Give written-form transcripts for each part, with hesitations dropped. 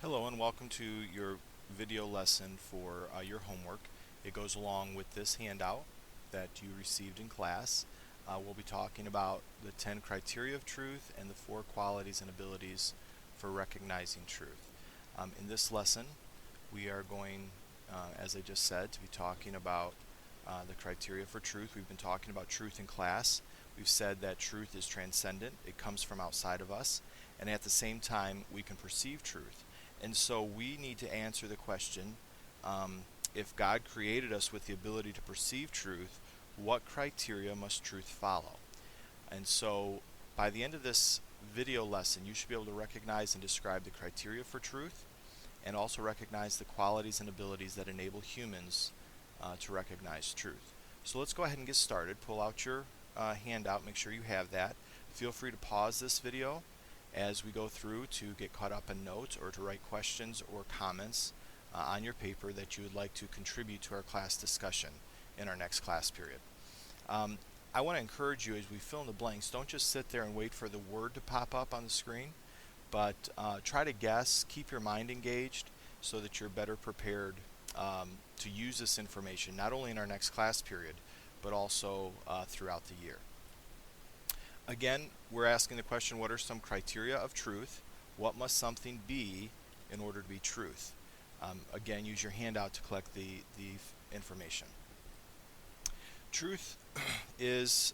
Hello and welcome to your video lesson for your homework. It goes along with this handout that you received in class. We'll be talking about the 10 criteria of truth and the 4 qualities and abilities for recognizing truth. In this lesson, we are going, as I just said, to be talking about the criteria for truth. We've been talking about truth in class. We've said that truth is transcendent. It comes from outside of us. And at the same time, we can perceive truth. And so we need to answer the question, if God created us with the ability to perceive truth, what criteria must truth follow? And so by the end of this video lesson, you should be able to recognize and describe the criteria for truth and also recognize the qualities and abilities that enable humans to recognize truth. So let's go ahead and get started. Pull out your handout, make sure you have that. Feel free to pause this video as we go through to get caught up in notes or to write questions or comments on your paper that you would like to contribute to our class discussion in our next class period. I want to encourage you as we fill in the blanks, don't just sit there and wait for the word to pop up on the screen, but try to guess, keep your mind engaged so that you're better prepared to use this information, not only in our next class period, but also throughout the year. Again, we're asking the question, what are some criteria of truth? What must something be in order to be truth? Again, use your handout to collect the information. Truth is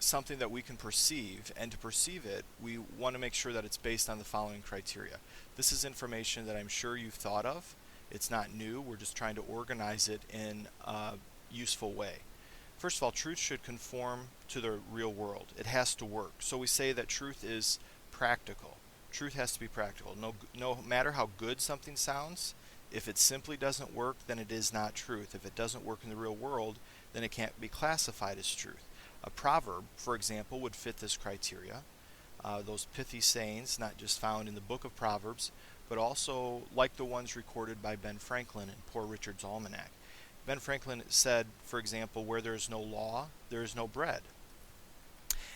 something that we can perceive, and to perceive it, we want to make sure that it's based on the following criteria. This is information that I'm sure you've thought of. It's not new. We're just trying to organize it in a useful way. First of all, truth should conform to the real world. It has to work. So we say that truth is practical. Truth has to be practical. No matter how good something sounds, if it simply doesn't work, then it is not truth. If it doesn't work in the real world, then it can't be classified as truth. A proverb, for example, would fit this criteria. Those pithy sayings, not just found in the book of Proverbs, but also like the ones recorded by Ben Franklin in Poor Richard's Almanac. Ben Franklin said, for example, where there is no law, there is no bread.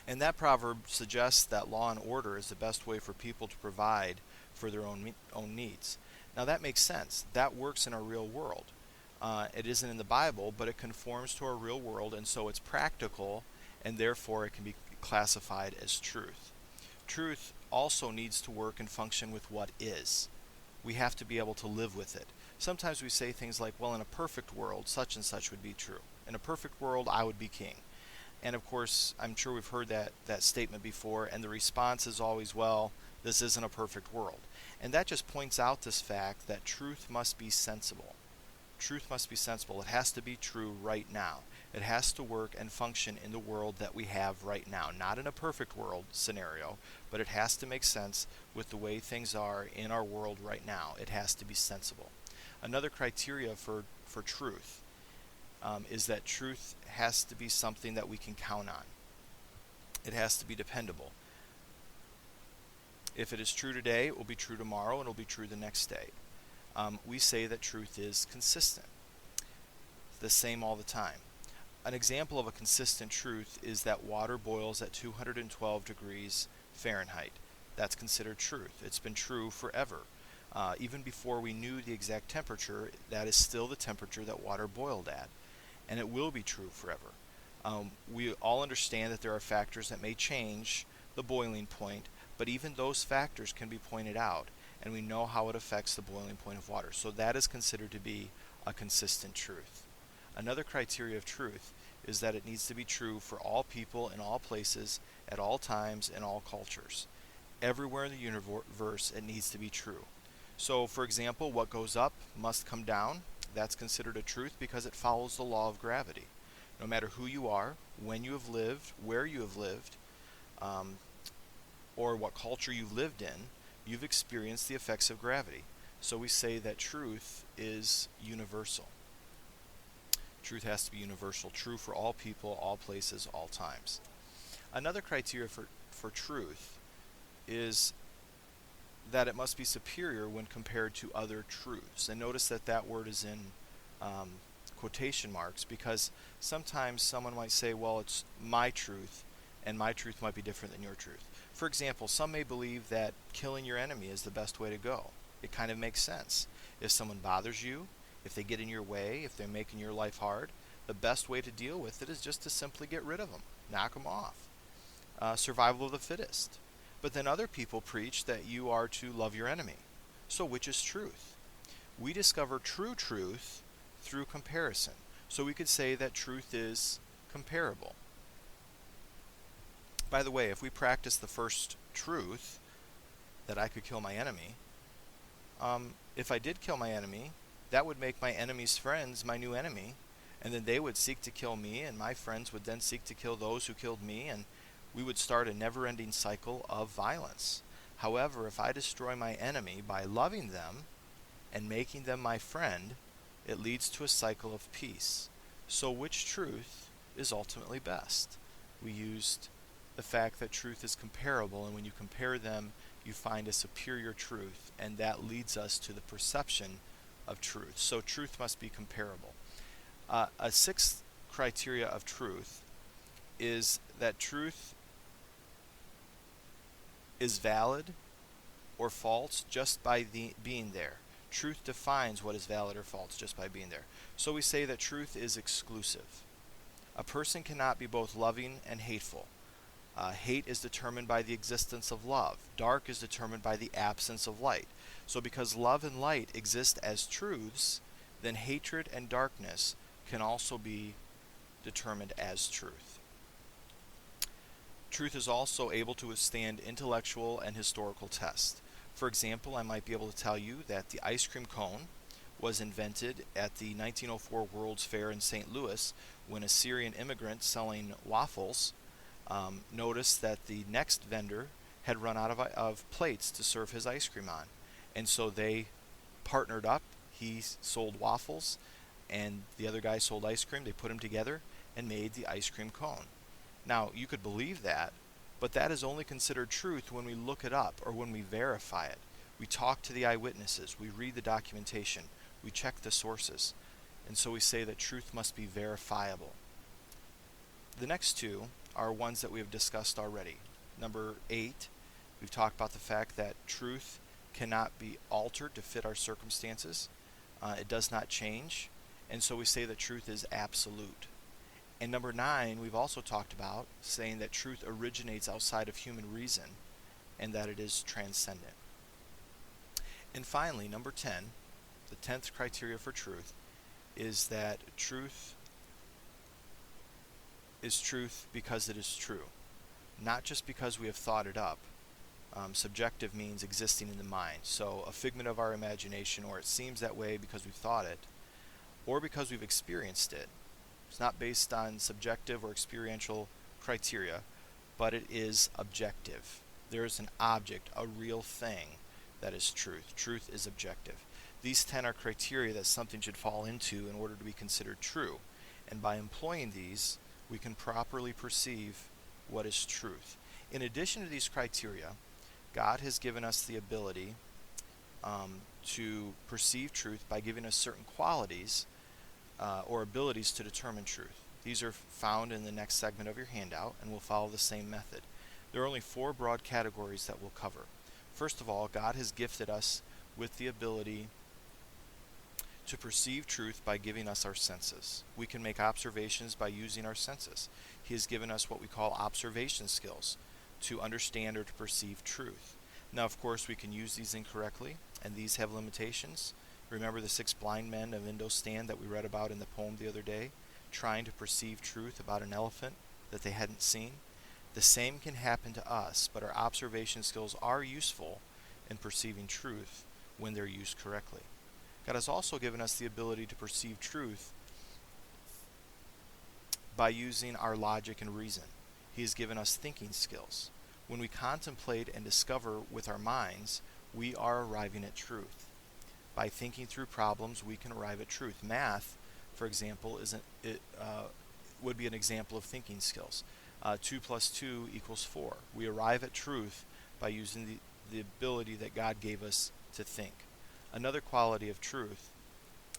And that proverb suggests that law and order is the best way for people to provide for their own needs. Now that makes sense. That works in our real world. It isn't in the Bible, but it conforms to our real world, and so it's practical, and therefore it can be classified as truth. Truth also needs to work and function with what is. We have to be able to live with it. Sometimes we say things like, well, in a perfect world, such and such would be true. In a perfect world, I would be king. And of course, I'm sure we've heard that statement before, and the response is always, well, this isn't a perfect world. And that just points out this fact that truth must be sensible. Truth must be sensible. It has to be true right now. It has to work and function in the world that we have right now. Not in a perfect world scenario, but it has to make sense with the way things are in our world right now. It has to be sensible. Another criteria for truth is that truth has to be something that we can count on. It has to be dependable. If it is true today, it will be true tomorrow, and it will be true the next day. We say that truth is consistent. It's the same all the time. An example of a consistent truth is that water boils at 212 degrees Fahrenheit. That's considered truth. It's been true forever. Even before we knew the exact temperature, that is still the temperature that water boiled at. And it will be true forever. We all understand that there are factors that may change the boiling point, but even those factors can be pointed out, and we know how it affects the boiling point of water. So that is considered to be a consistent truth. Another criteria of truth is that it needs to be true for all people in all places, at all times, in all cultures. Everywhere in the universe, it needs to be true. So, for example, what goes up must come down. That's considered a truth because it follows the law of gravity. No matter who you are, when you have lived, where you have lived, or what culture you've lived in, you've experienced the effects of gravity. So we say that truth is universal. Truth has to be universal, true for all people, all places, all times. Another criteria for truth is that it must be superior when compared to other truths. And notice that that word is in quotation marks, because sometimes someone might say, well, it's my truth, and my truth might be different than your truth. For example, some may believe that killing your enemy is the best way to go. It kind of makes sense. If someone bothers you, if they get in your way, if they're making your life hard, the best way to deal with it is just to simply get rid of them, knock them off. Survival of the fittest. But then other people preach that you are to love your enemy. So which is truth? We discover true truth through comparison. So we could say that truth is comparable. By the way, if we practice the first truth, that I could kill my enemy, if I did kill my enemy, that would make my enemy's friends my new enemy, and then they would seek to kill me, and my friends would then seek to kill those who killed me, and we would start a never-ending cycle of violence. However, if I destroy my enemy by loving them and making them my friend, it leads to a cycle of peace. So which truth is ultimately best? We used the fact that truth is comparable, and when you compare them, you find a superior truth, and that leads us to the perception of truth. So truth must be comparable. A sixth criteria of truth is that truth is valid or false just by being there. Truth defines what is valid or false just by being there. So we say that truth is exclusive. A person cannot be both loving and hateful. Hate is determined by the existence of love. Dark is determined by the absence of light. So because love and light exist as truths, then hatred and darkness can also be determined as truth. Truth is also able to withstand intellectual and historical tests. For example, I might be able to tell you that the ice cream cone was invented at the 1904 World's Fair in St. Louis when a Syrian immigrant selling waffles noticed that the next vendor had run out of plates to serve his ice cream on. And so they partnered up. He sold waffles and the other guy sold ice cream. They put them together and made the ice cream cone. Now, you could believe that, but that is only considered truth when we look it up or when we verify it. We talk to the eyewitnesses, we read the documentation, we check the sources, and so we say that truth must be verifiable. The next two are ones that we have discussed already. Number 8, we've talked about the fact that truth cannot be altered to fit our circumstances. It does not change, and so we say that truth is absolute. And number 9, we've also talked about saying that truth originates outside of human reason and that it is transcendent. And finally, number 10, the 10th criteria for truth, is that truth is truth because it is true, not just because we have thought it up. Subjective means existing in the mind, so a figment of our imagination, or it seems that way because we've thought it, or because we've experienced it. It's not based on subjective or experiential criteria, but it is objective. There is an object, a real thing, that is truth. Truth is objective. These 10 are criteria that something should fall into in order to be considered true. And by employing these, we can properly perceive what is truth. In addition to these criteria, God has given us the ability to perceive truth by giving us certain qualities or abilities to determine truth. These are found in the next segment of your handout and will follow the same method. There are only 4 broad categories that we'll cover. First of all, God has gifted us with the ability to perceive truth by giving us our senses. We can make observations by using our senses. He has given us what we call observation skills to understand or to perceive truth. Now, of course, we can use these incorrectly, and these have limitations. Remember the 6 blind men of Indostan that we read about in the poem the other day, trying to perceive truth about an elephant that they hadn't seen? The same can happen to us, but our observation skills are useful in perceiving truth when they're used correctly. God has also given us the ability to perceive truth by using our logic and reason. He has given us thinking skills. When we contemplate and discover with our minds, we are arriving at truth. By thinking through problems, we can arrive at truth. Math, for example, would be an example of thinking skills. 2 plus 2 equals 4. We arrive at truth by using the ability that God gave us to think. Another quality of truth,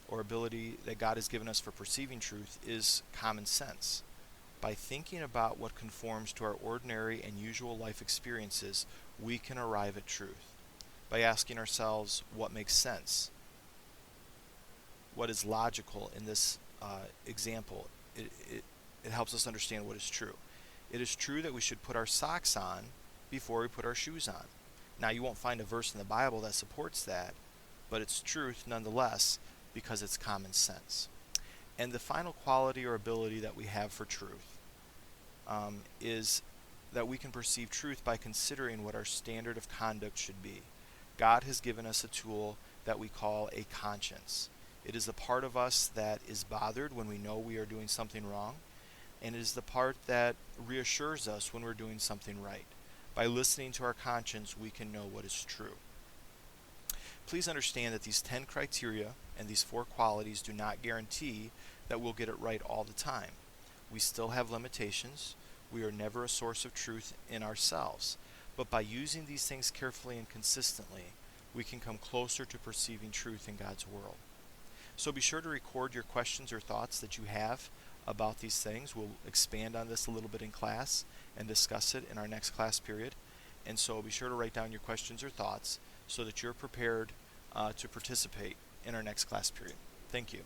or ability that God has given us for perceiving truth, is common sense. By thinking about what conforms to our ordinary and usual life experiences, we can arrive at truth. By asking ourselves what makes sense, what is logical in this example, it helps us understand what is true. It is true that we should put our socks on before we put our shoes on. Now, you won't find a verse in the Bible that supports that, but it's truth nonetheless because it's common sense. And the final quality or ability that we have for truth is that we can perceive truth by considering what our standard of conduct should be. God has given us a tool that we call a conscience. It is the part of us that is bothered when we know we are doing something wrong, and it is the part that reassures us when we're doing something right. By listening to our conscience, we can know what is true. Please understand that these 10 criteria and these 4 qualities do not guarantee that we'll get it right all the time. We still have limitations. We are never a source of truth in ourselves. But by using these things carefully and consistently, we can come closer to perceiving truth in God's world. So be sure to record your questions or thoughts that you have about these things. We'll expand on this a little bit in class and discuss it in our next class period. And so be sure to write down your questions or thoughts so that you're prepared to participate in our next class period. Thank you.